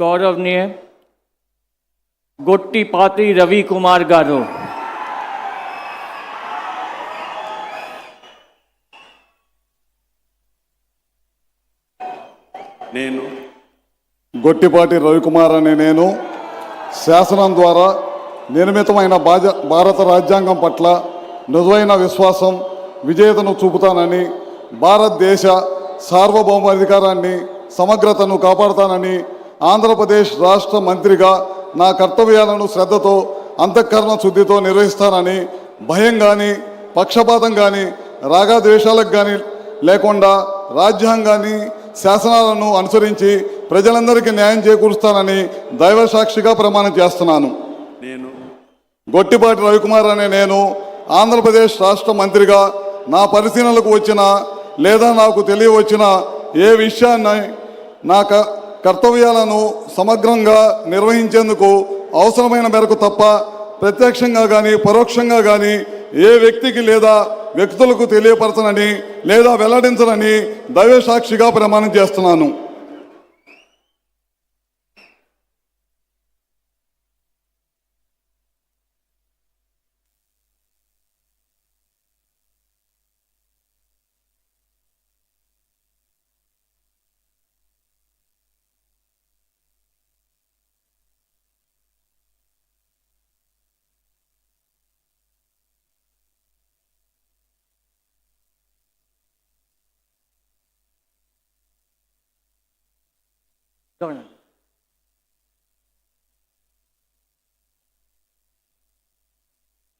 గౌరవనీయ గొట్టిపాటి రవికుమార్ గారు, నేను గొట్టిపాటి రవికుమార్ అనే నేను శాసనం ద్వారా నిర్మితమైన భారత రాజ్యాంగం పట్ల నిజమైన విశ్వాసం విజేతను చూపుతానని, భారతదేశ సార్వభౌమాధికారాన్ని సమగ్రతను కాపాడుతానని, ఆంధ్రప్రదేశ్ రాష్ట్ర మంత్రిగా నా కర్తవ్యాలను శ్రద్ధతో అంతఃకరణ శుద్ధితో నిర్వహిస్తానని, భయం కానీ పక్షపాతం కానీ రాగద్వేషాలకు కానీ లేకుండా రాజ్యాంగాన్ని శాసనాలను అనుసరించి ప్రజలందరికీ న్యాయం చేకూరుస్తానని దైవ సాక్షిగా ప్రమాణం చేస్తున్నాను. నేను గొట్టిపాటి రవికుమార్ అనే నేను ఆంధ్రప్రదేశ్ రాష్ట్ర మంత్రిగా నా పరిశీలనలకు వచ్చిన లేదా నాకు తెలియవచ్చిన ఏ విషయాన్ని నా కర్తవ్యాలను సమగ్రంగా నిర్వహించేందుకు అవసరమైన మేరకు తప్ప ప్రత్యక్షంగా కానీ పరోక్షంగా కానీ ఏ వ్యక్తికి లేదా వ్యక్తులకు తెలియపరచనని లేదా వెల్లడించనని దైవ సాక్షిగా ప్రమాణం చేస్తున్నాను.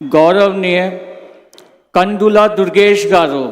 గౌరవనీయ కందుల దుర్గేష్ గారు,